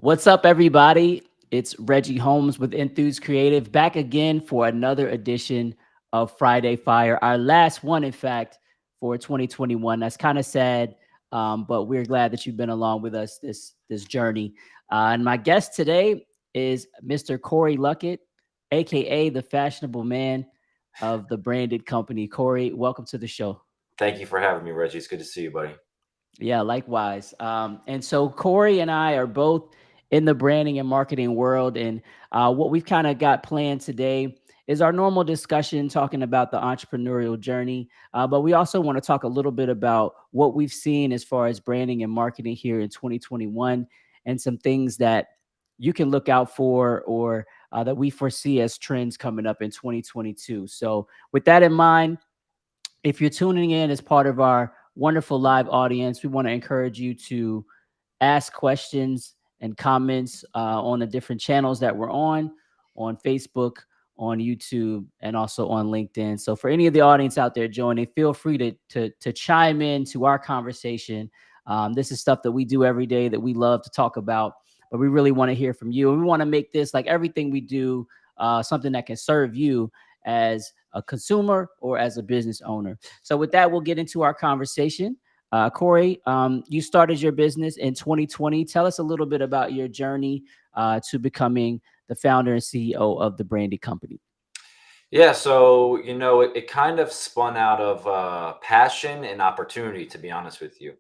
What's up, everybody? It's Reggie Holmes with Enthuse Creative back again for another edition of Friday Fire, our last one, in fact, for 2021. That's kind of sad, but we're glad that you've been along with us this journey. And my guest today is Mr. Cory Luckett, aka the fashionable man of the branded company. Cory, welcome to the show. Thank you for having me, Reggie. It's good to see you, buddy. Yeah, likewise. And so Cory and I are both in the branding and marketing world. And what we've kind of got planned today is our normal discussion talking about the entrepreneurial journey. But we also want to talk a little bit about what we've seen as far as branding and marketing here in 2021 and some things that you can look out for or that we foresee as trends coming up in 2022. So, with that in mind, if you're tuning in as part of our wonderful live audience, we want to encourage you to ask questions and comments on the different channels that we're on Facebook, on YouTube, and also on LinkedIn. So for any of the audience out there joining, feel free to chime in to our conversation. This is stuff that we do every day that we love to talk about, but we really want to hear from you. And we want to make this, like everything we do, something that can serve you as a consumer or as a business owner. So with that, we'll get into our conversation. Cory, you started your business in 2020. Tell us a little bit about your journey to becoming the founder and CEO of the branded company. Yeah, so it kind of spun out of passion and opportunity, to be honest with you.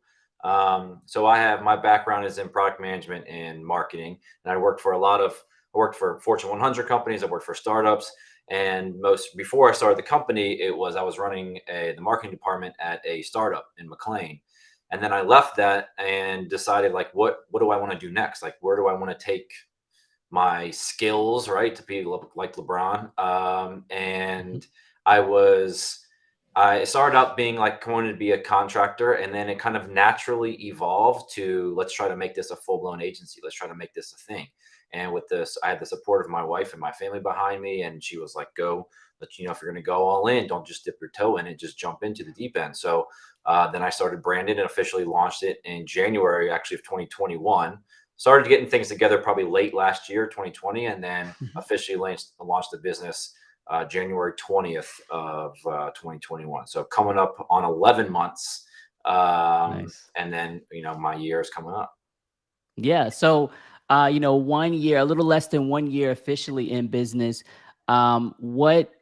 So my background is in product management and marketing, and I worked for Fortune 100 companies. I worked for startups, and most before I started the company, I was running the marketing department at a startup in McLean, and then I left that and decided like, what do I want to do next? Like, where do I want to take my skills, right, to be like LeBron. And I was, I started out being like wanting to be a contractor, and then it kind of naturally evolved to let's try to make this a full blown agency. Let's try to make this a thing. And with this, I had the support of my wife and my family behind me, and she was like, "Go, let if you're going to go all in, don't just dip your toe in and just jump into the deep end." So then I started branding and officially launched it in January, actually of 2021. Started getting things together probably late last year, 2020, and then Mhm. officially launched the business January 20th of 2021. So coming up on 11 months. Nice. And then, my year is coming up. Yeah. So, 1 year, a little less than 1 year officially in business. What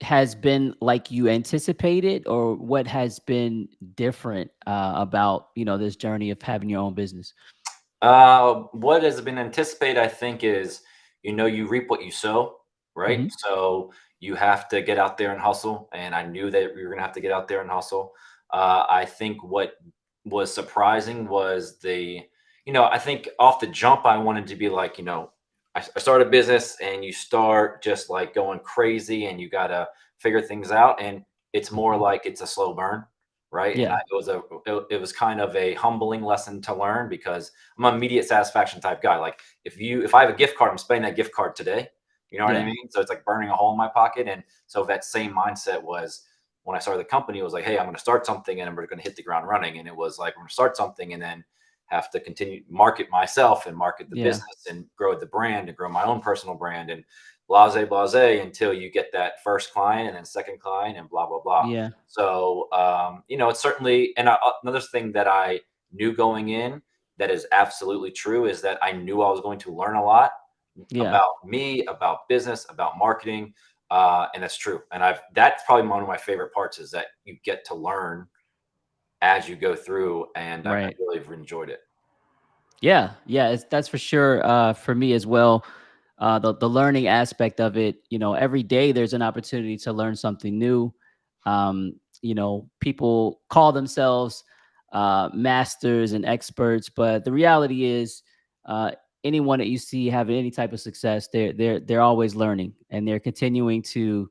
has been like you anticipated, or what has been different about this journey of having your own business? What has been anticipated, I think, is you reap what you sow, right? Hmm. So you have to get out there and hustle, and I knew that we were gonna have to get out there and hustle. I think what was surprising was I think off the jump, I wanted to be like, I start a business, and you start just like going crazy, and you gotta figure things out, and it's more Hmm. like it's a slow burn, right? And Yeah. it was kind of a humbling lesson to learn because I'm an immediate satisfaction type guy. Like if I have a gift card, I'm spending that gift card today. You know what I Yeah. mean? So it's like burning a hole in my pocket. And so that same mindset was when I started the company. It was like, hey, I'm going to start something and we're going to hit the ground running. And it was like, I'm going to start something and then have to continue market myself and market the Yeah. business and grow the brand and grow my own personal brand and blase blase until you get that first client and then second client and blah blah blah. Yeah. So, it's certainly, and another thing that I knew going in that is absolutely true is that I knew I was going to learn a lot Yeah. about me, about business, about marketing. And that's true. And that's probably one of my favorite parts is that you get to learn as you go through. And I Right. really have enjoyed it. Yeah, yeah, that's for sure. For me as well, the learning aspect of it. Every day there's an opportunity to learn something new. People call themselves masters and experts, but the reality is, uh, anyone that you see having any type of success, they're always learning and they're continuing to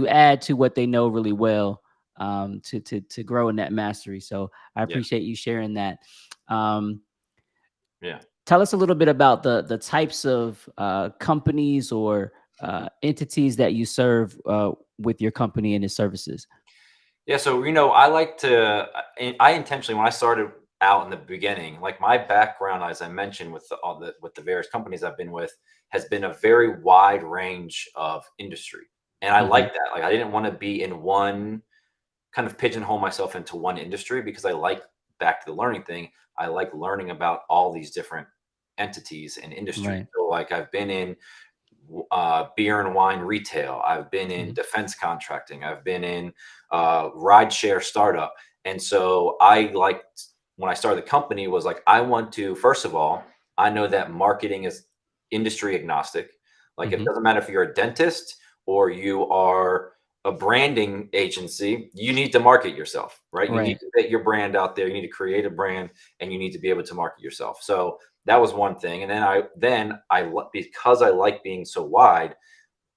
add to what they know really well, to grow in that mastery. So I Yeah. appreciate you sharing that. Um, Yeah. Tell us a little bit about the types of companies or entities that you serve with your company and its services. Yeah, so I like to. I intentionally when I started out in the beginning, like my background, as I mentioned, with with the various companies I've been with, has been a very wide range of industry, and I Hmm. like that. Like I didn't want to be in one kind of pigeonhole myself into one industry because I like, back to the learning thing, I like learning about all these different entities and industries. Right. So like I've been in beer and wine retail. I've been in Hmm. defense contracting. I've been in rideshare startup. And so I liked, when I started the company, was like, I want to, first of all, I know that marketing is industry agnostic. Like it Hmm. doesn't matter if you're a dentist or you are a branding agency, you need to market yourself, right? You need Right. to get your brand out there. You need to create a brand and you need to be able to market yourself. So that was one thing. And then because I like being so wide,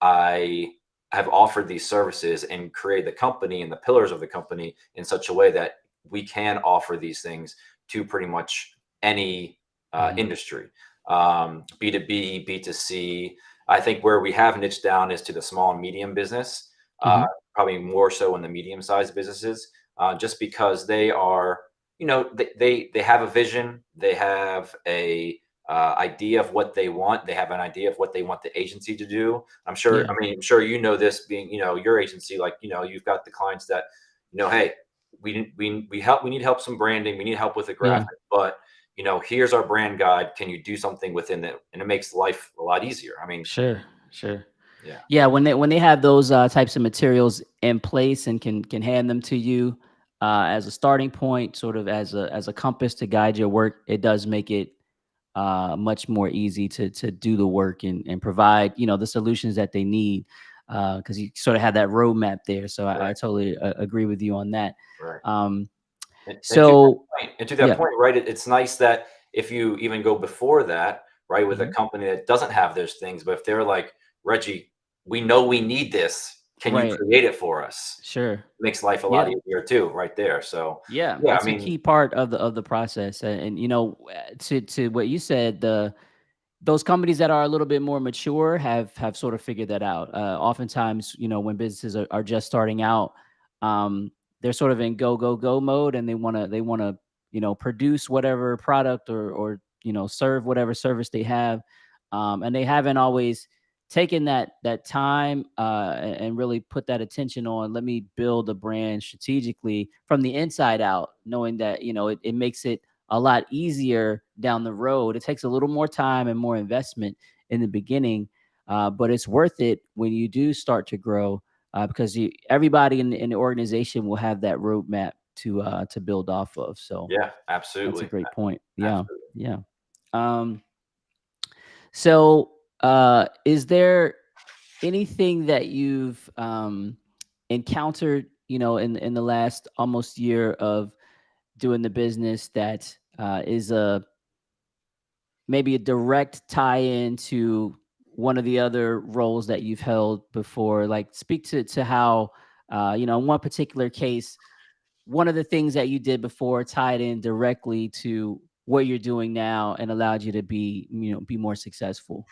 I have offered these services and created the company and the pillars of the company in such a way that we can offer these things to pretty much any Hmm. industry, B2B, B2C. I think where we have niched down is to the small and medium business, uh, Hmm. probably more so in the medium sized businesses, just because they are, they have a vision, they have a idea of what they want. They have an idea of what they want the agency to do. I'm sure. Yeah. I mean, I'm sure you know this, being your agency. Like you've got the clients that hey, we need help some branding. We need help with a Yeah. graphic, but here's our brand guide. Can you do something within it? And it makes life a lot easier. I mean, Sure. Sure. yeah, Yeah, when they have those types of materials in place and can hand them to you as a starting point, sort of as a compass to guide your work, it does make it much more easy to do the work and provide the solutions that they need because you sort of have that roadmap there. So I right, totally agree with you on that. right. Um, And to that so point, yeah. right, it's nice that if you even go before that, right, with a Hmm. company that doesn't have those things, but if they're like, Reggie, we know we need this. Can you Right. create it for us? Sure. Makes life a lot Yeah. easier too, right there. So, Yeah, yeah, I it's a mean, key part of the process, and to what you said, those companies that are a little bit more mature have sort of figured that out. Oftentimes, when businesses are just starting out, um, they're sort of in go mode, and they wanna produce whatever product or serve whatever service they have, and they haven't always taken that time and really put that attention on, let me build a brand strategically from the inside out, knowing that it makes it a lot easier down the road. It takes a little more time and more investment in the beginning, but it's worth it when you do start to grow because everybody in the organization will have that roadmap to build off of. So yeah, that's a absolutely. great point. Yeah, Absolutely. yeah. Um, so is there anything that you've encountered, in the last almost year of doing the business that is a maybe a direct tie-in to one of the other roles that you've held before? Like, speak to how, in one particular case, one of the things that you did before tied in directly to what you're doing now and allowed you to be more successful.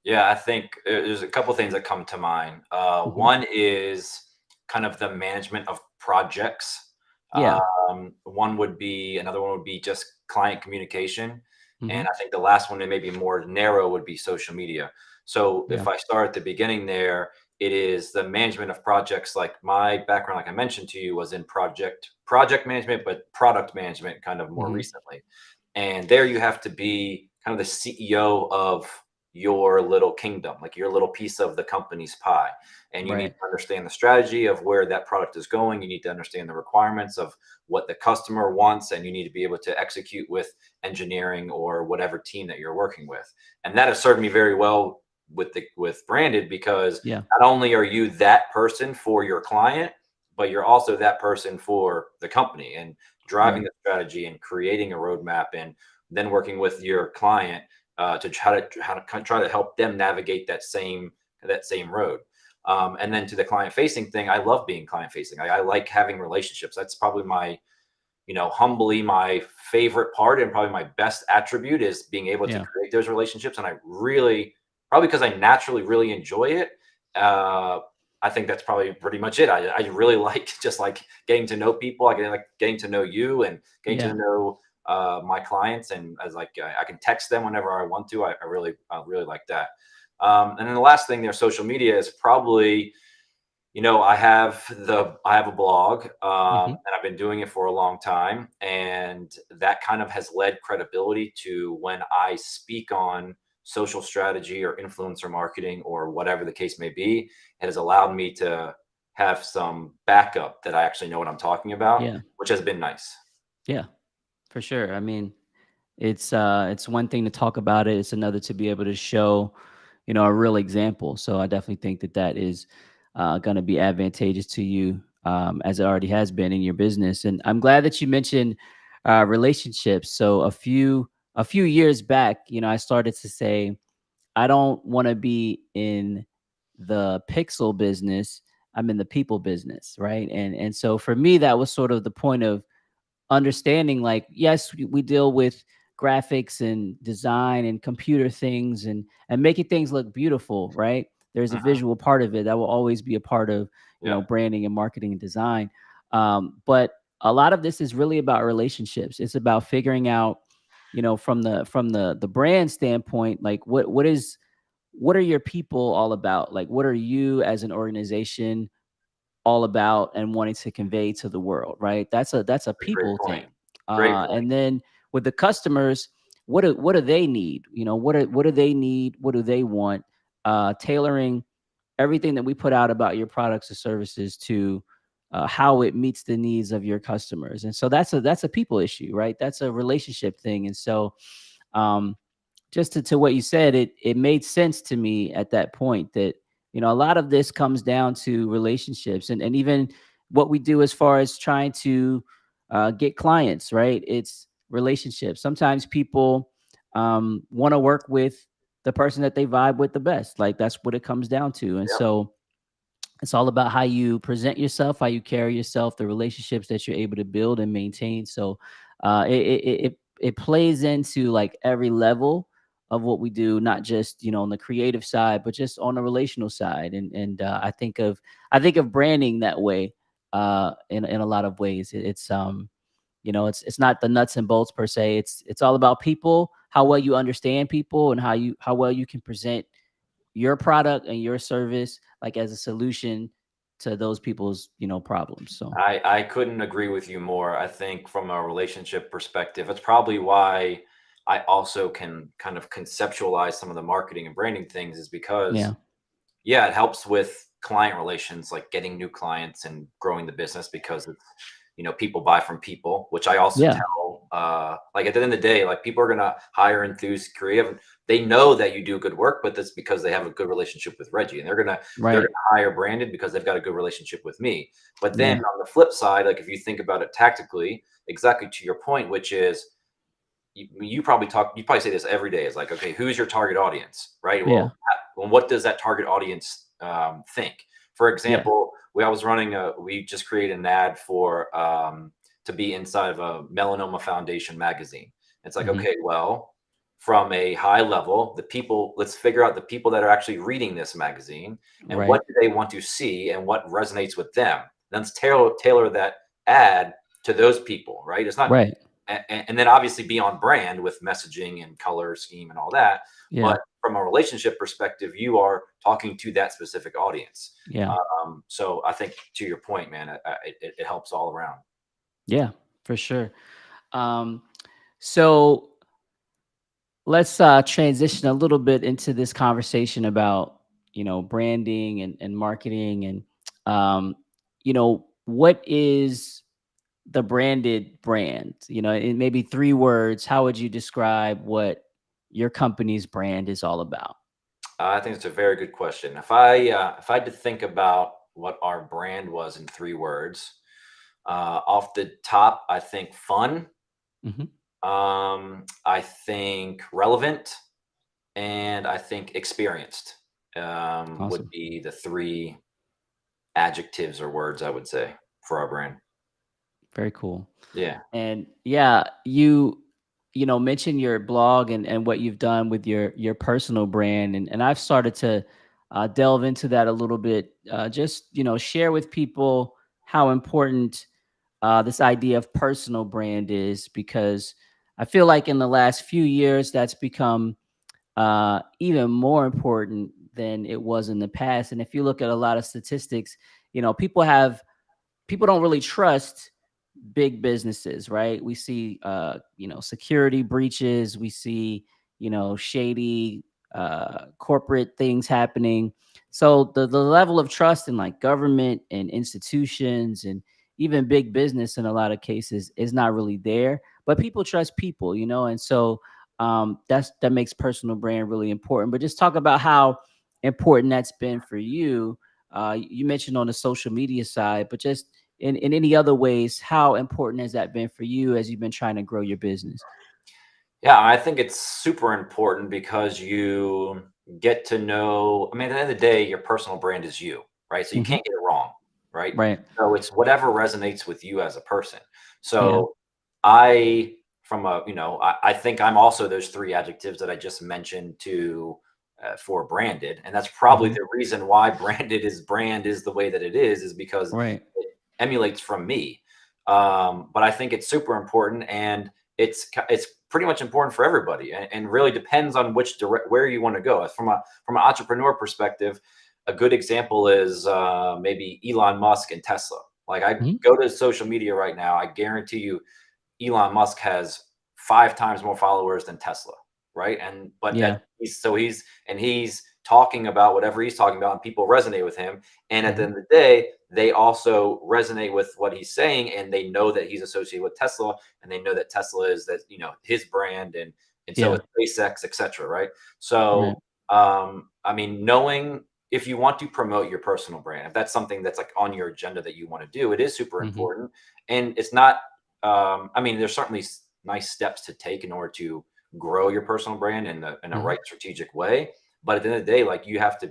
Yeah, I think there's a couple things that come to mind. Hmm. One is kind of the management of projects. Yeah. Another one would be just client communication. And Hmm. I think the last one, and maybe more narrow, would be social media. So Yeah. if I start at the beginning there, it is the management of projects. Like my background, like I mentioned to you, was in project management, but product management kind of more Hmm. recently. And there you have to be kind of the CEO of your little kingdom, like your little piece of the company's pie. And you need Right. to understand the strategy of where that product is going. You need to understand the requirements of what the customer wants, and you need to be able to execute with engineering or whatever team that you're working with. And that has served me very well with branded, because Yeah. not only are you that person for your client, but you're also that person for the company, and driving Right. the strategy and creating a roadmap, and then working with your client to try to help them navigate that same road. And then to the client facing thing, I love being client facing. I like having relationships. That's probably humbly my favorite part, and probably my best attribute, is being able to Yeah. create those relationships. And I really, probably because I naturally really enjoy it. Uh, I think that's probably pretty much it. I really like just like getting to know people. I like getting to know you and getting to Yeah. know my clients, and as like I can text them whenever I want to. I really like that. And then the last thing there, social media is probably, I have a blog, Hmm. and I've been doing it for a long time, and that kind of has led credibility to when I speak on social strategy or influencer marketing or whatever the case may be. It has allowed me to have some backup that I actually know what I'm talking about, Yeah. which has been nice. Yeah, for sure. I mean, it's one thing to talk about it. It's another to be able to show, a real example. So I definitely think that that is going to be advantageous to you, as it already has been in your business. And I'm glad that you mentioned relationships. So a few years back, I started to say I don't want to be in the pixel business. I'm in the people business, right? And so for me, that was sort of the point of understanding, like, yes, we deal with graphics and design and computer things and making things look beautiful, right? There's a Hmm. visual part of it that will always be a part of Yeah, branding and marketing and design. But a lot of this is really about relationships. It's about figuring out, from the brand standpoint, like what are your people all about? Like, what are you as an organization all about and wanting to convey to the world, right? That's a a great people point. thing. Great point. And then with the customers, what do they need? What do they need? What do they want? Tailoring everything that we put out about your products or services to how it meets the needs of your customers. And so that's a people issue, right? That's a relationship thing. And so um, just to what you said, it made sense to me at that point that a lot of this comes down to relationships and even what we do as far as trying to get clients, right? It's relationships. Sometimes people want to work with the person that they vibe with the best. Like that's what it comes down to. And Yep. so it's all about how you present yourself, how you carry yourself, the relationships that you're able to build and maintain. So it plays into like every level of what we do, not just on the creative side, but just on the relational side. And I think of branding that way in a lot of ways. It's not the nuts and bolts per se. It's all about people, how well you understand people, and how well you can present your product and your service like as a solution to those people's problems. So I couldn't agree with you more. I think from a relationship perspective, it's probably why I also can kind of conceptualize some of the marketing and branding things, is yeah. because, yeah, it helps with client relations, like getting new clients and growing the business, because it's, people buy from people, which I also Yeah. tell, like at the end of the day, like people are going to hire enthused creative. They know that you do good work, but that's because they have a good relationship with Reggie, and they're Right. going to hire Brandon because they've got a good relationship with me. But then Yeah. on the flip side, like if you think about it tactically, exactly to your point, which is, you probably say this every day, is like, okay, who's your target audience, right? Yeah. Well, what does that target audience think? For Yeah. example, we just created an ad for to be inside of a melanoma foundation magazine. It's like, Hmm. okay, well, from a high level, let's figure out the people that are actually reading this magazine, and Right. what do they want to see and what resonates with them. Then let's tailor that ad to those people, right? It's not, Right. and then obviously be on brand with messaging and color scheme and all that. Yeah. But from a relationship perspective, you are talking to that specific audience. Yeah. So I think, to your point, man, it helps all around. Yeah, for sure. um so let's transition a little bit into this conversation about branding and marketing and what is the branded brand, in maybe 3 words. How would you describe what your company's brand is all about? I think it's a very good question. If I had to think about what our brand was in 3 words, off the top, I think fun. Hmm. I think relevant, and I think experienced, would Awesome. be the three adjectives or words I would say for our brand. Very cool. Yeah. And yeah, you mentioned your blog and what you've done with your personal brand, and I've started to delve into that a little bit. Just share with people how important this idea of personal brand is, because I feel like in the last few years, that's become even more important than it was in the past. And if you look at a lot of statistics, people don't really trust big businesses, right? We see, security breaches. We see, shady corporate things happening. So the level of trust in like government and institutions and even big business in a lot of cases is not really there. But people trust people, and so that makes personal brand really important. But just talk about how important that's been for you. You mentioned on the social media side, but just in any other ways, how important has that been for you as you've been trying to grow your business? Yeah, I think it's super important because you get to know. I mean, at the end of the day, your personal brand is you, right? So you Hmm. can't get it wrong, right? Right. So it's whatever resonates with you as a person. Yeah. So I, from a, I think I'm also those three adjectives that I just mentioned to for branded, and that's probably Hmm. the reason why brand is the way that it is because Right. it emulates from me. But I think it's super important, and it's pretty much important for everybody, and really depends on where you want to go. From an entrepreneur perspective, a good example is maybe Elon Musk and Tesla. Like I Hmm. go to social media right now, I guarantee you Elon Musk has 5 times more followers than Tesla, right? And but that Yeah. he's talking about whatever he's talking about, and people resonate with him. And at the Hmm. end of the day, they also resonate with what he's saying, and they know that he's associated with Tesla, and they know that Tesla is that his brand, and so Yeah. is SpaceX, etc. Right? Right. So, I mean, knowing if you want to promote your personal brand, if that's something that's like on your agenda that you want to do, it is super Hmm. important, and it's not I mean, there's certainly nice steps to take in order to grow your personal brand in a Hmm. right strategic way. But at the end of the day, like you have to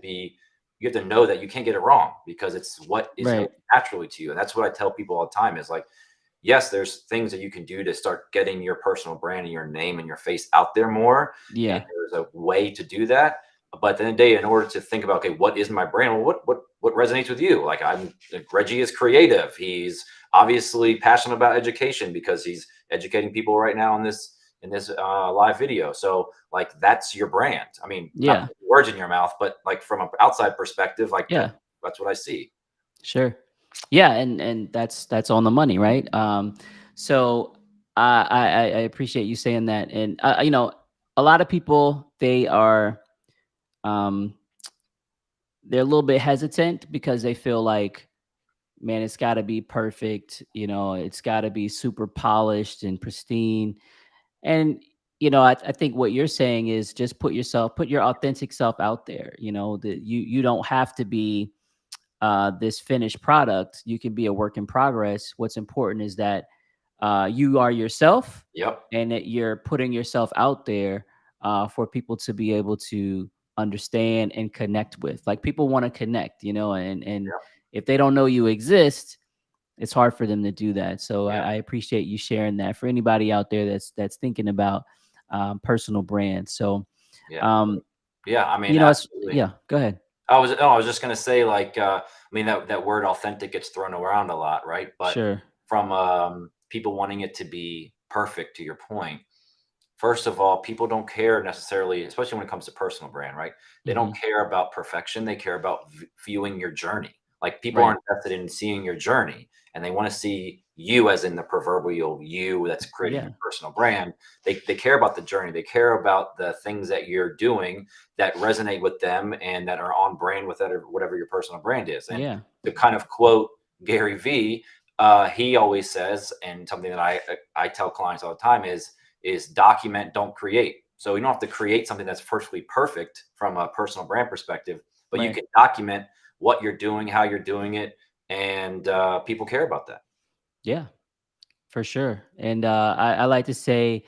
know that you can't get it wrong because it's what is going Right. naturally to you. And that's what I tell people all the time is like, yes, there's things that you can do to start getting your personal brand and your name and your face out there more. And Yeah. there's a way to do that. But at the end of the day, in order to think about, okay, what is my brand? Well, what resonates with you? Like Reggie is creative. He's obviously passionate about education because he's educating people right now in this live video. So like that's your brand. I mean, not Yeah. putting words in your mouth, but like from an outside perspective, like Yeah. that's what I see. Sure. Yeah, and that's on the money, right? So I appreciate you saying that, and a lot of people um they're a little bit hesitant because they feel like, man, it's got to be perfect, it's got to be super polished and pristine. And I think what you're saying is just put your authentic self out there. That you don't have to be this finished product. You can be a work in progress. What's important is that you are yourself, Yep. and that you're putting yourself out there for people to be able to understand and connect with. Like, people want to connect, and Yep. if they don't know you exist, it's hard for them to do that. So Yeah. I appreciate you sharing that for anybody out there that's thinking about personal brand. So Yeah. um, Yeah. I mean, absolutely. yeah. Go ahead. I was just gonna say, like, I mean, that word authentic gets thrown around a lot, right? But Sure. from people wanting it to be perfect, to your point, first of all, people don't care necessarily, especially when it comes to personal brand, right? They don't Hmm. care about perfection. They care about viewing your journey. Like people are Right. invested in seeing your journey, and they want to see you as in the proverbial you that's creating Yeah. your personal brand. They care about the journey. They care about the things that you're doing that resonate with them and that are on brand with that or whatever your personal brand is. And Yeah. to kind of quote Gary V, he always says, and something that I tell clients all the time is document, don't create. So you don't have to create something that's perfectly perfect from a personal brand perspective, but you Right. can document what you're doing, how you're doing it, and people care about that. Yeah. For sure. And I like to say,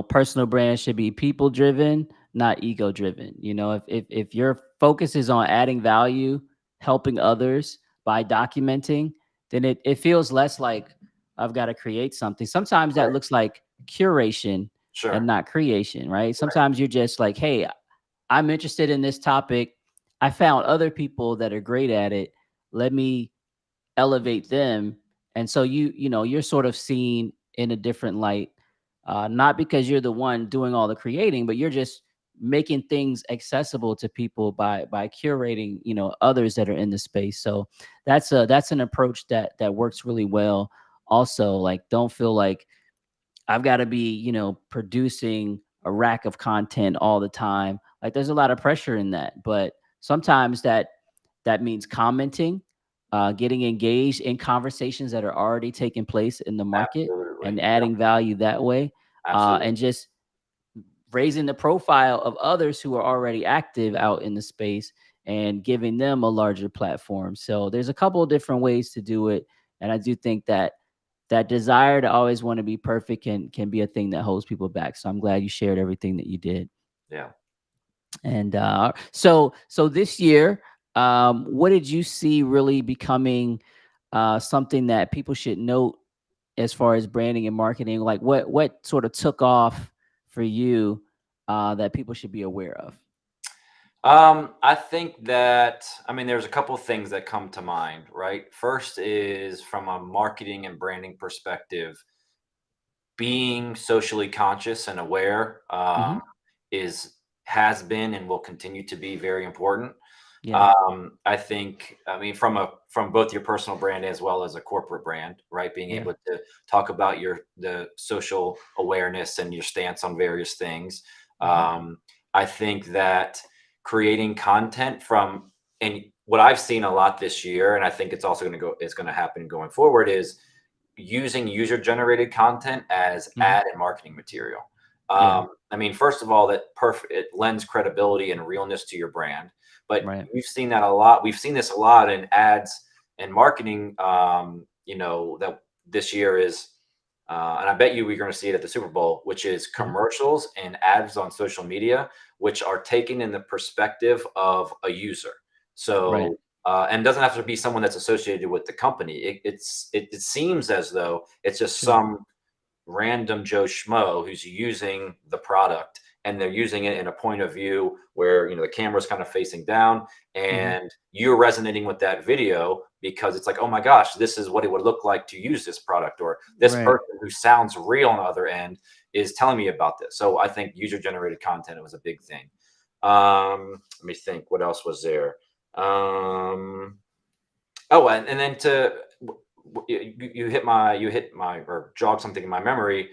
personal brand should be people driven, not ego driven. If your focus is on adding value, helping others by documenting, then it feels less like I've got to create something. Sometimes that Right. looks like curation and Sure. not creation, right? Right. Sometimes you're just like, hey, I'm interested in this topic. I found other people that are great at it. Let me elevate them. And so you're sort of seen in a different light not because you're the one doing all the creating, but you're just making things accessible to people by curating, others that are in the space. So that's an approach that works really well. Also, like, don't feel like I've got to be, producing a rack of content all the time. Like, there's a lot of pressure in that, but sometimes that means commenting, getting engaged in conversations that are already taking place in the market Absolutely. and Yep. adding value that way, Absolutely. and just raising the profile of others who are already active out in the space and giving them a larger platform. So there's a couple of different ways to do it, and I do think that desire to always want to be perfect can be a thing that holds people back. So I'm glad you shared everything that you did. Yeah. And so this year, what did you see really becoming something that people should note as far as branding and marketing? Like, what sort of took off for you that people should be aware of? I think that, I mean, there's a couple of things that come to mind, right? First is from a marketing and branding perspective, being socially conscious and aware Hmm. is has been and will continue to be very important. Yeah, I think, I mean, from both your personal brand as well as a corporate brand, right? Being yeah. able to talk about the social awareness and your stance on various things. Hmm. Um, I think that creating content from, and what I've seen a lot this year, and I think it's going to happen going forward, is using user generated content as Hmm. ad and marketing material. Yeah, I mean, first of all, it lends credibility and realness to your brand. But right. we've seen that a lot. We've seen this a lot in ads and marketing. That this year is, and I bet you we're going to see it at the Super Bowl, which is Hmm. commercials and ads on social media, which are taken in the perspective of a user. Right. So and doesn't have to be someone that's associated with the company. It seems as though it's just Sure. some random Joe Schmo who's using the product, and they're using it in a point of view where the camera's kind of facing down, Hmm. and you're resonating with that video because it's like, oh my gosh, this is what it would look like to use this product, or this Right. person who sounds real on the other end is telling me about this. So I think user generated content was a big thing. Let me think, what else was there? um Oh, and then you hit my or jog something in my memory,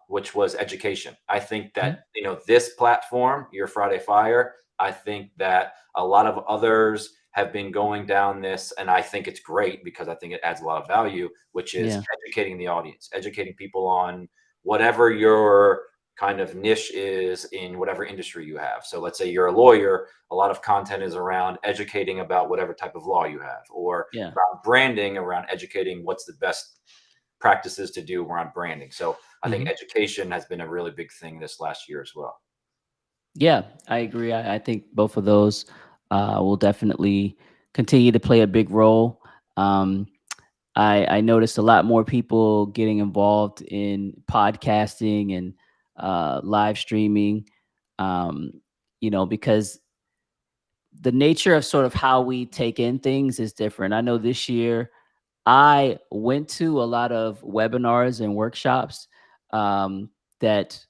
which was education. I think Hmm. that this platform, your Friday Fire. I think that a lot of others have been going down this, and I think it's great because I think it adds a lot of value, which is Yeah. educating the audience, educating people on whatever your kind of niche is in whatever industry you have. So let's say you're a lawyer, a lot of content is around educating about whatever type of law you have, or Yeah. around branding, around educating what's the best practices to do around branding. So I think Hmm. education has been a really big thing this last year as well. Yeah, I agree. I think both of those will definitely continue to play a big role. Um, I noticed a lot more people getting involved in podcasting and live streaming, um, because the nature of sort of how we take in things is different. I know this year I went to a lot of webinars and workshops that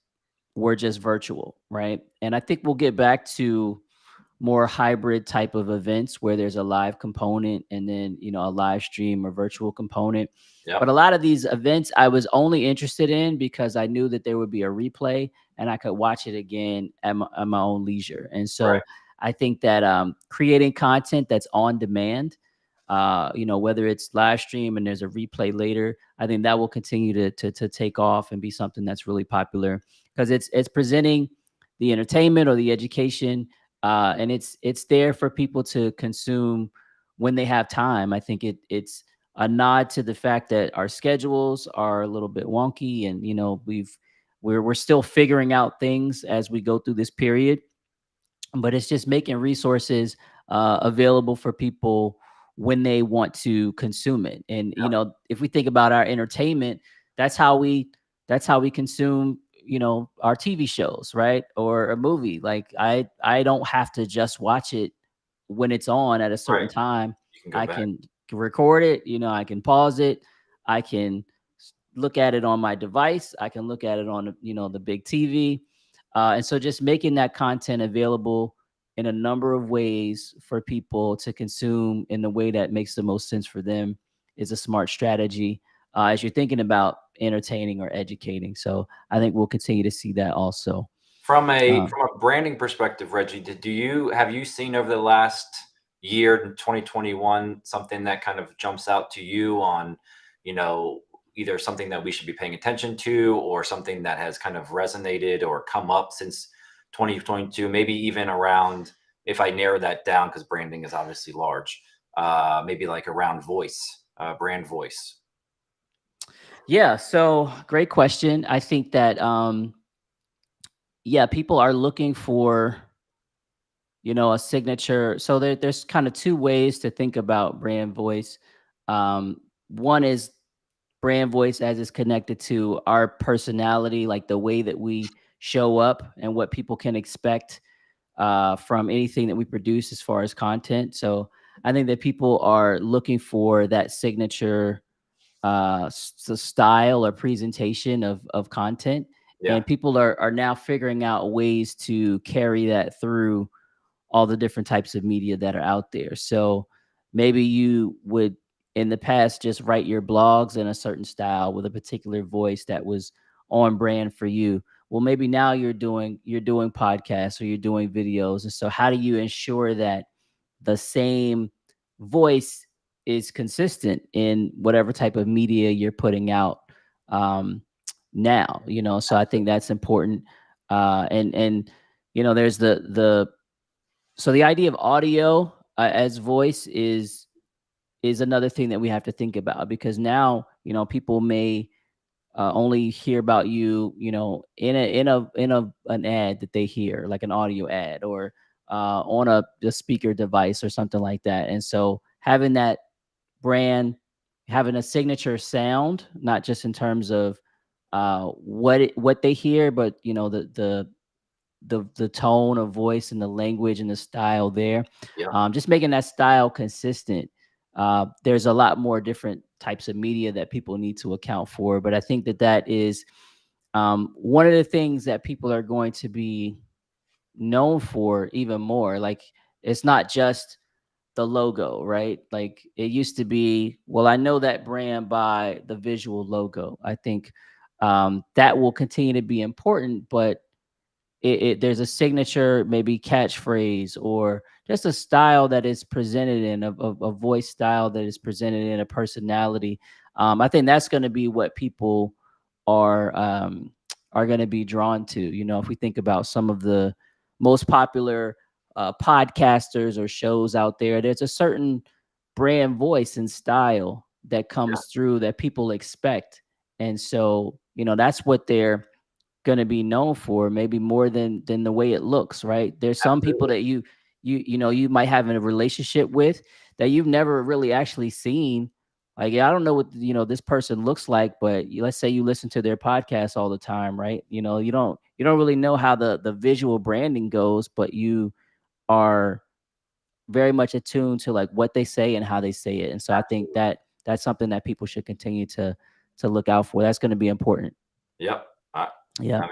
were just virtual, right? And I think we'll get back to more hybrid type of events where there's a live component and then a live stream or virtual component. But a Yep. lot of these events I was only interested in because I knew that there would be a replay and I could watch it again at my own leisure. And Right. so I think that creating content that's on demand, whether it's live stream and there's a replay later, I think that will continue to take off and be something that's really popular because it's presenting the entertainment or the education, and it's there for people to consume when they have time. I think it's a nod to the fact that our schedules are a little bit wonky, and we're still figuring out things as we go through this period, but it's just making resources available for people when they want to consume it. And Yep. if we think about our entertainment, that's how we that's how we consume our TV shows, right? Or a movie. Like I don't have to just watch it when it's on at a certain Right. time. You can go I back. can record it, I can pause it, I can look at it on my device. I can look at it on, the big TV. And so just making that content available in a number of ways for people to consume in the way that makes the most sense for them is a smart strategy as you're thinking about entertaining or educating. So I think we'll continue to see that also. Uh, From a branding perspective, Reggie, do you have you seen over the last year in 2021 something that kind of jumps out to you on, you know, either something that we should be paying attention to or something that has kind of resonated or come up since 2022, maybe even around, if I narrow that down, because branding is obviously large, maybe like around voice, brand voice. yeah. So great question. I think that, yeah, people are looking for, a signature. So there's kind of two ways to think about brand voice. One is brand voice as it's connected to our personality, like the way that we show up and what people can expect from anything that we produce as far as content. So I think that people are looking for that signature style or presentation of content, Yeah, and people are now figuring out ways to carry that through all the different types of media that are out there. So maybe you would in the past just write your blogs in a certain style with a particular voice that was on brand for you. Well, maybe now you're doing podcasts or you're doing videos. And so how do you ensure that the same voice is consistent in whatever type of media you're putting out um now, so I think that's important. And there's the so the idea of audio as voice is another thing that we have to think about, because now people may only hear about you, in an ad that they hear, like an audio ad, or on a speaker device or something like that. And so having that brand, having a signature sound, not just in terms of what they hear, but the tone of voice and the language and the style there. yeah, Just making that style consistent. There's a lot more different types of media that people need to account for, but I think that is one of the things that people are going to be known for even more. Like, it's not just the logo, right? Like, it used to be, well, I know that brand by the visual logo. I think that will continue to be important, but there's a signature, maybe catchphrase, or just a style that is presented in a voice style that is presented in a personality. I think that's going to be what people are going to be drawn to. If we think about some of the most popular podcasters or shows out there, there's a certain brand voice and style that yeah, comes through that people expect. And so that's what they're going to be known for, maybe more than the way it looks, right? There's some people absolutely. that you might have a relationship with that you've never really actually seen. Like, I don't know what this person looks like, but let's say you listen to their podcast all the time, right? You don't really know how the visual branding goes, but you are very much attuned to like what they say and how they say it. And so I think Absolutely. that that's something that people should continue to look out for. That's going to be important. Yep. Yeah. I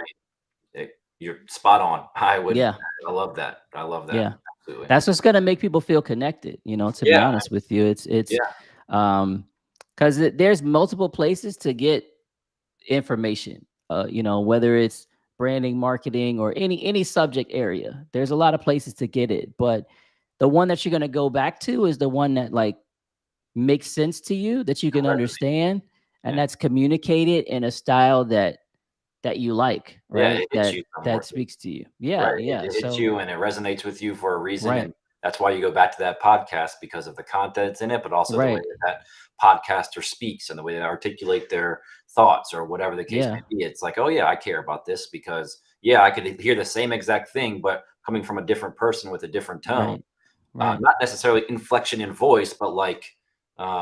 mean, you're spot on. Yeah. I love that. I love that. Yeah. Absolutely. That's what's gonna make people feel connected, to be Yeah. honest with you. It's Yeah. um because there's multiple places to get information. Whether it's branding, marketing, or any subject area. There's a lot of places to get it. But the one that you're gonna go back to is the one that like makes sense to you, that you can Resonate. understand, and Yeah. that's communicated in a style that you like, Yeah. right? It hits That you somewhere. that speaks to you. Yeah, Right. yeah. It hits So you and it resonates with you for a reason. right, And that's why you go back to that podcast because of the contents in it, but also the way right. that podcaster speaks and the way they articulate their thoughts or whatever the case Yeah. may be. It's like, oh, yeah, I care about this because, yeah, I could hear the same exact thing, but coming from a different person with a different tone. Right. Right. Not necessarily inflection in voice, but like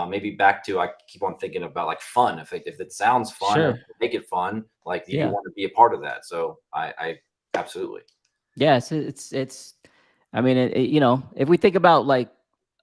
maybe back to I keep on thinking about like fun. If it sounds fun and Sure. make it fun, like you Yeah. want to be a part of that. So I absolutely. Yeah. It's I mean, if we think about like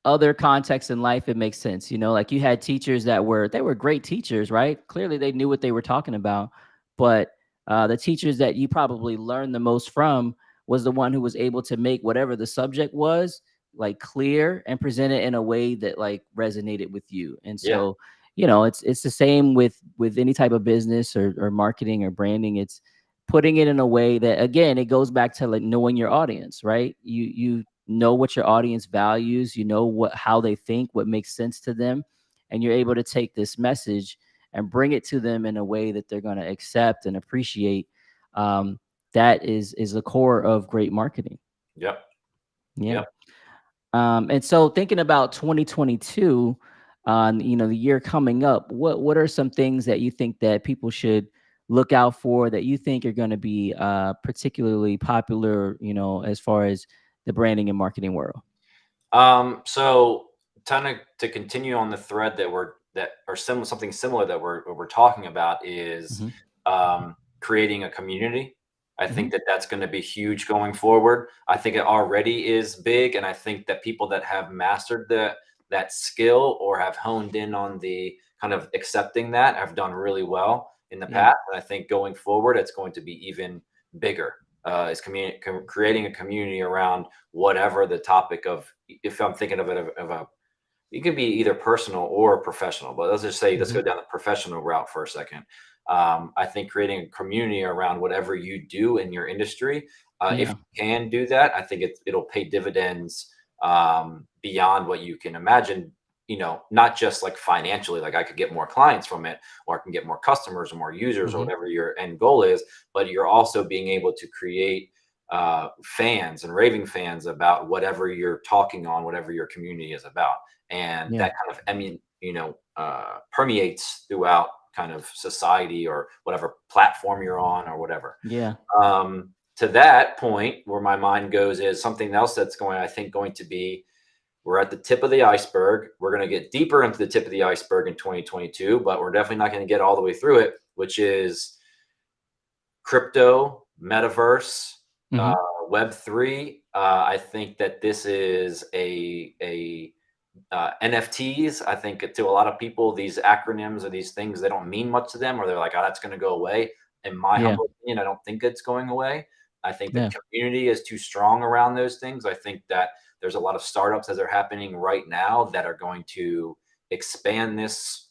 other contexts in life, it makes sense. Like you had teachers that were great teachers, right? Clearly they knew what they were talking about. But the teachers that you probably learned the most from was the one who was able to make whatever the subject was like clear and present it in a way that like resonated with you. And Yeah. so, it's the same with any type of business or marketing or branding. It's putting it in a way that, again, it goes back to like knowing your audience, right? You know what your audience values, how they think, what makes sense to them, and you're able to take this message and bring it to them in a way that they're going to accept and appreciate. um, that is the core of great marketing. Yep. Yeah. Yep. And so thinking about 2022, the year coming up, what are some things that you think that people should look out for, that you think are going to be particularly popular, as far as the branding and marketing world? So to continue on the thread that or something similar that we're talking about is Hmm. creating a community. I Hmm. think that that's going to be huge going forward. I think it already is big, and I think that people that have mastered that skill or have honed in on the kind of accepting that have done really well in the Yeah. past. And I think going forward, it's going to be even bigger. Is creating a community around whatever the topic of, if I'm thinking of it of a, it could be either personal or professional, but let's just say, let's Hmm. go down the professional route for a second. I think creating a community around whatever you do in your industry, if Yeah. you can do that, I think it'll pay dividends beyond what you can imagine. Not just like financially, like I could get more clients from it, or I can get more customers or more users, or Hmm. whatever your end goal is. But you're also being able to create fans and raving fans about whatever you're talking on, whatever your community is about, and Yeah. that kind of permeates throughout kind of society or whatever platform you're on or whatever. Yeah. To that point, where my mind goes is something else that's I think going to be, we're at the tip of the iceberg. We're going to get deeper into the tip of the iceberg in 2022, but we're definitely not going to get all the way through it, which is crypto, metaverse, uh, Hmm. Web3. I think that this is a NFTs. I think to a lot of people, these acronyms or these things, they don't mean much to them, or they're like, oh, that's going to go away. In my Yeah. humble opinion, I don't think it's going away. I think the Yeah. community is too strong around those things. I think that there's a lot of startups that are happening right now that are going to expand this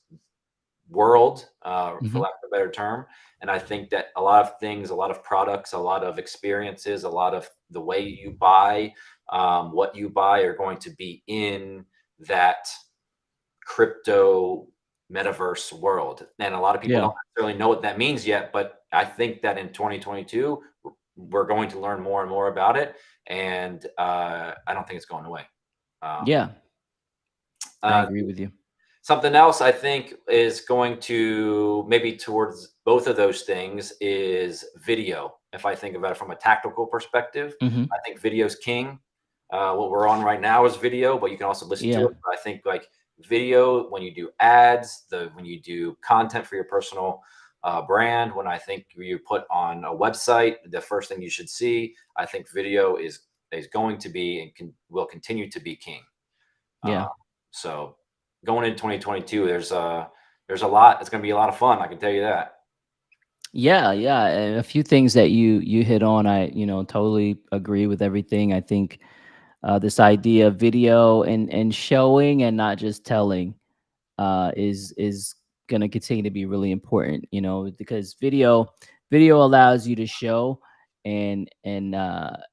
world, for Hmm. lack of a better term. And I think that a lot of things, a lot of products, a lot of experiences, a lot of the way you buy, what you buy, are going to be in that crypto metaverse world. And a lot of people Yeah. don't necessarily know what that means yet, but I think that in 2022, we're going to learn more and more about it. And I don't think it's going away. Um, Yeah. I uh, agree with you. Something else I think is going to maybe towards both of those things is video. If I think about it from a tactical perspective, Hmm. I think video's king. What we're on right now is video, but you can also listen to Yeah. it. I think like video, when you do ads, when you do content for your personal brand, when I think you put on a website, the first thing you should see, I think video is going to be and will continue to be king. Uh, Yeah. so going into 2022, there's a lot. It's going to be a lot of fun. I can tell you that. Yeah, yeah, and a few things that you hit on, I totally agree with everything. I think this idea of video and showing and not just telling is going to continue to be really important. Because video allows you to show, and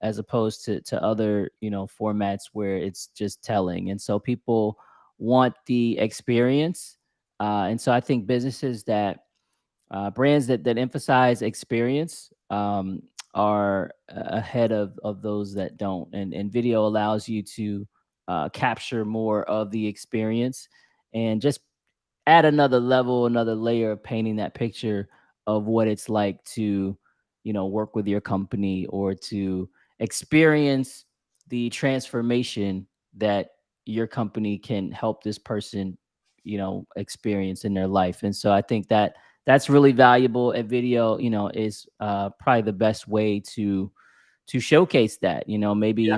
as opposed to other formats where it's just telling, and so people want the experience. And so I think businesses brands that emphasize experience are ahead of those that don't, and video allows you to capture more of the experience and just add another level, another layer of painting that picture of what it's like to work with your company or to experience the transformation that your company can help this person experience in their life. And so I think that's really valuable. A video is probably the best way to showcase that. Yeah. Maybe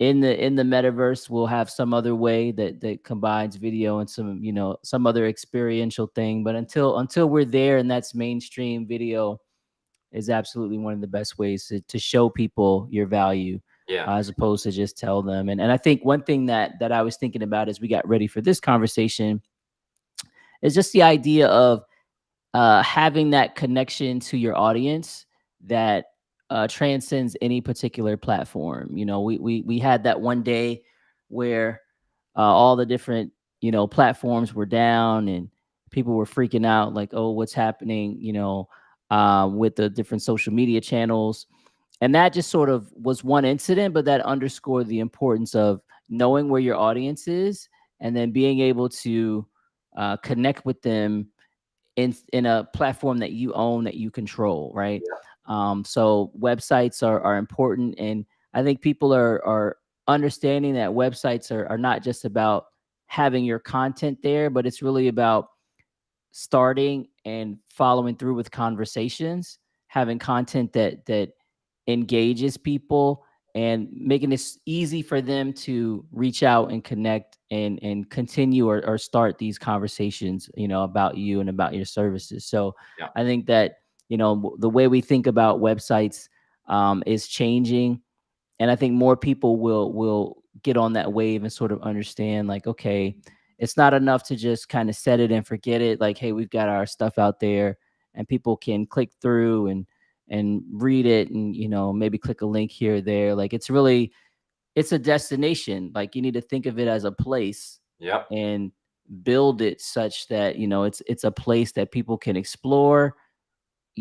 in the metaverse, we'll have some other way that combines video and some, some other experiential thing. But until we're there, and that's mainstream, video is absolutely one of the best ways to show people your value, Yeah. as opposed to just tell them. And I think one thing that I was thinking about as we got ready for this conversation is just the idea of having that connection to your audience that transcends any particular platform. We had that one day where all the different platforms were down, and people were freaking out, like, oh, what's happening? With the different social media channels, and that just sort of was one incident, but that underscored the importance of knowing where your audience is, and then being able to connect with them in a platform that you own, that you control, right? Yeah. So websites are important, and I think people are understanding that websites are not just about having your content there, but it's really about starting and following through with conversations, having content that engages people, and making it easy for them to reach out and connect and continue, or start these conversations, about you and about your services. So Yeah. I think that, the way we think about websites is changing, and I think more people will get on that wave and sort of understand, like, okay, it's not enough to just kind of set it and forget it. Like, hey, we've got our stuff out there, and people can click through and read it, and maybe click a link here or there. Like, it's a destination. Like, you need to think of it as a place, Yep. and build it such that it's a place that people can explore,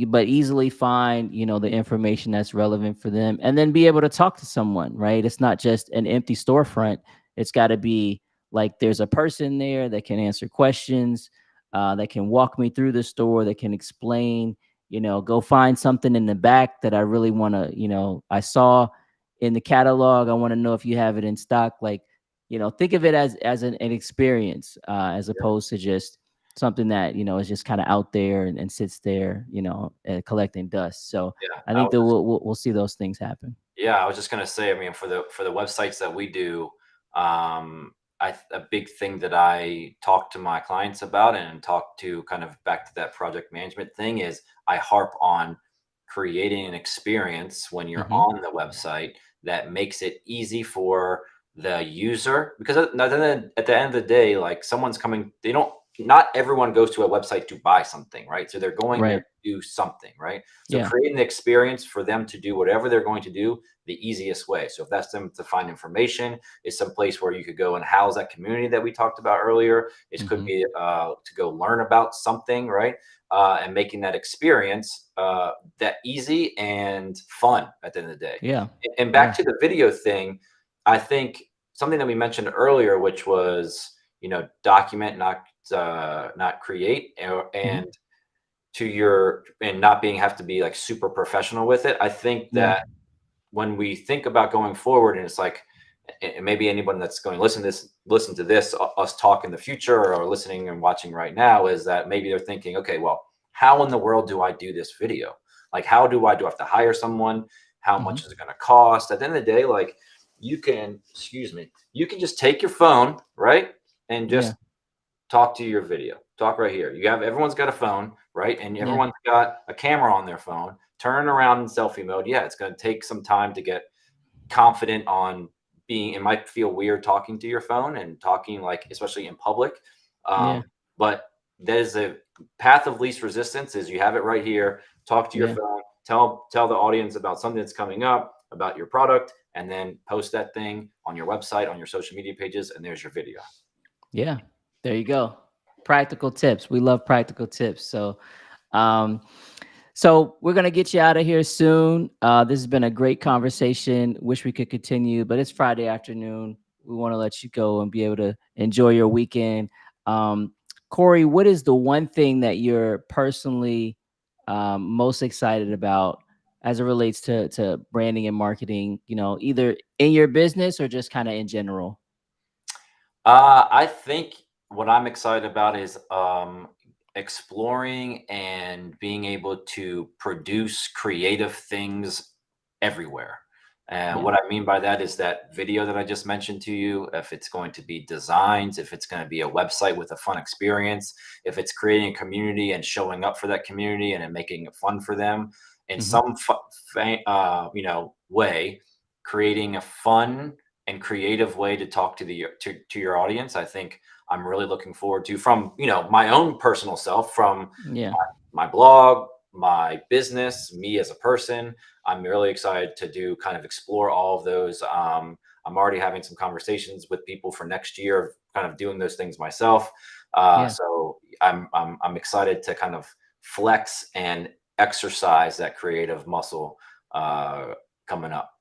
but easily find the information that's relevant for them, and then be able to talk to someone, right? It's not just an empty storefront. It's got to be like there's a person there that can answer questions, that can walk me through the store, that can explain, go find something in the back that I really want to, I saw in the catalog, I want to know if you have it in stock. Like, think of it as an experience, as opposed to just something that is just kind of out there, and sits there, collecting dust. So Yeah. I think that we'll see those things happen. Yeah, I was just gonna say, I mean, for the websites that we do, a big thing that I talk to my clients about and talk to, kind of back to that project management thing, is I harp on creating an experience when you're Hmm. on the website that makes it easy for the user. Because at the end of the day, like, someone's coming, they don't, not everyone goes to a website to buy something, right? So they're going there Right. to do something, right? So Yeah. creating the experience for them to do whatever they're going to do the easiest way. So if that's them to find information, it's some place where you could go and house that community that we talked about earlier. It could Hmm. be to go learn about something, right? And making that experience that easy and fun at the end of the day. Yeah. And back Yeah. to the video thing, I think something that we mentioned earlier, which was, document, not create, Hmm. and to your, and not being, have to be like super professional with it. I think Yeah. that when we think about going forward, and it's like, and maybe anyone that's going to listen to this, us talk in the future, or listening and watching right now, is that maybe they're thinking, okay, well, how in the world do I do this video? Like, how do I have to hire someone? How Hmm. much is it going to cost? At the end of the day, like, you can, excuse me, you can just take your phone, right, and Yeah. just talk to your video. Talk right here. Everyone's got a phone, right? And Yeah. everyone's got a camera on their phone. Turn around in selfie mode. Yeah, it's going to take some time to get confident on being. It might feel weird talking to your phone and talking, like, especially in public. Yeah. But there's a path of least resistance. Is you have it right here. Talk to your Yeah. phone. Tell the audience about something that's coming up, about your product, and then post that thing on your website, on your social media pages, and there's your video. Yeah. There you go. Practical tips. We love practical tips. Um, so we're gonna get you out of here soon. This has been a great conversation. Wish we could continue, but it's Friday afternoon. We want to let you go and be able to enjoy your weekend. Um, Cory, what is the one thing that you're personally most excited about as it relates to branding and marketing? Either in your business or just kind of in general. I think what I'm excited about is exploring and being able to produce creative things everywhere. And Yeah. what I mean by that is that video that I just mentioned to you, if it's going to be designs, if it's going to be a website with a fun experience, if it's creating a community and showing up for that community and then making it fun for them in Hmm. some way, creating a fun and creative way to talk to to your audience. I think I'm really looking forward to, from my own personal self, from Yeah. my blog, my business, me as a person. I'm really excited to explore all of those. I'm already having some conversations with people for next year, of kind of doing those things myself. Yeah. So I'm excited to kind of flex and exercise that creative muscle uh, coming up.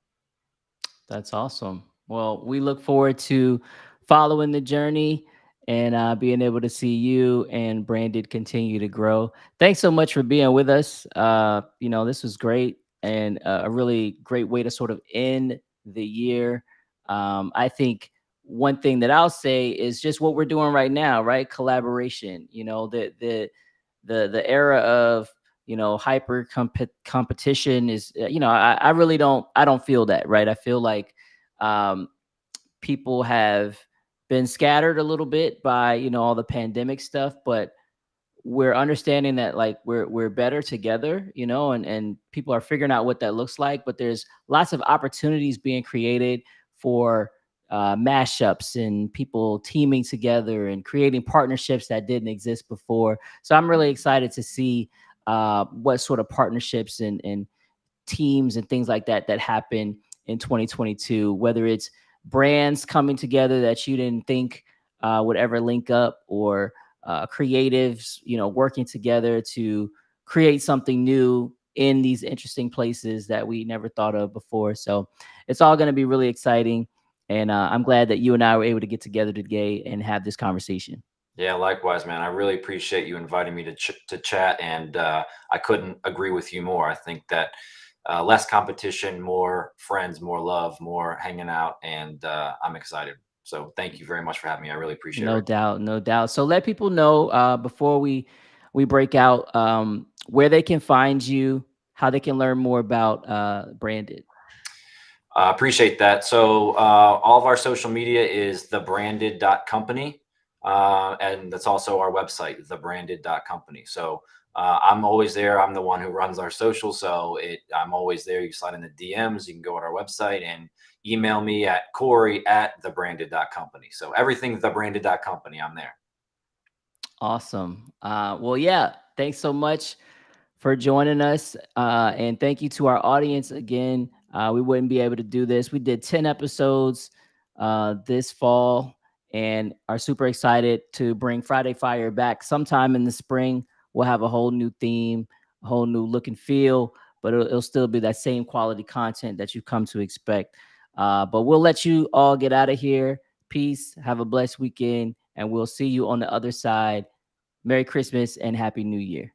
That's awesome. Well, we look forward to following the journey and being able to see you and Branded continue to grow. Thanks so much for being with us. This was great and a really great way to sort of end the year. I think one thing that I'll say is just what we're doing right now, right? Collaboration. The era of hyper competition is I really don't feel that, right? I feel like um people have been scattered a little bit by all the pandemic stuff, but we're understanding that like we're better together, and people are figuring out what that looks like. But there's lots of opportunities being created for mashups and people teaming together and creating partnerships that didn't exist before. So I'm really excited to see what sort of partnerships and teams and things like that that happen in 2022, whether it's brands coming together that you didn't think would ever link up, or creatives working together to create something new in these interesting places that we never thought of before. So it's all going to be really exciting, and I'm glad that you and I were able to get together today and have this conversation. Yeah, likewise, man. I really appreciate you inviting me to chat, and I couldn't agree with you more. I think that less competition, more friends, more love, more hanging out, and I'm excited. So thank you very much for having me. I really appreciate it. No doubt, no doubt. So let people know before we break out, where they can find you, how they can learn more about Branded. Appreciate that. So all of our social media is thebranded.company. And that's also our website, thebranded.company. So I'm always there. I'm the one who runs our social. So I'm always there. You slide in the DMs. You can go on our website and email me at Cory@thebranded.company. So everything thebranded.company, I'm there. Awesome. Well, yeah. Thanks so much for joining us. And thank you to our audience again. We wouldn't be able to do this. We did 10 episodes this fall and are super excited to bring Friday Fire back sometime in the spring. We'll have a whole new theme, a whole new look and feel, but it'll still be that same quality content that you come to expect. But we'll let you all get out of here. Peace. Have a blessed weekend, and we'll see you on the other side. Merry Christmas and Happy New Year.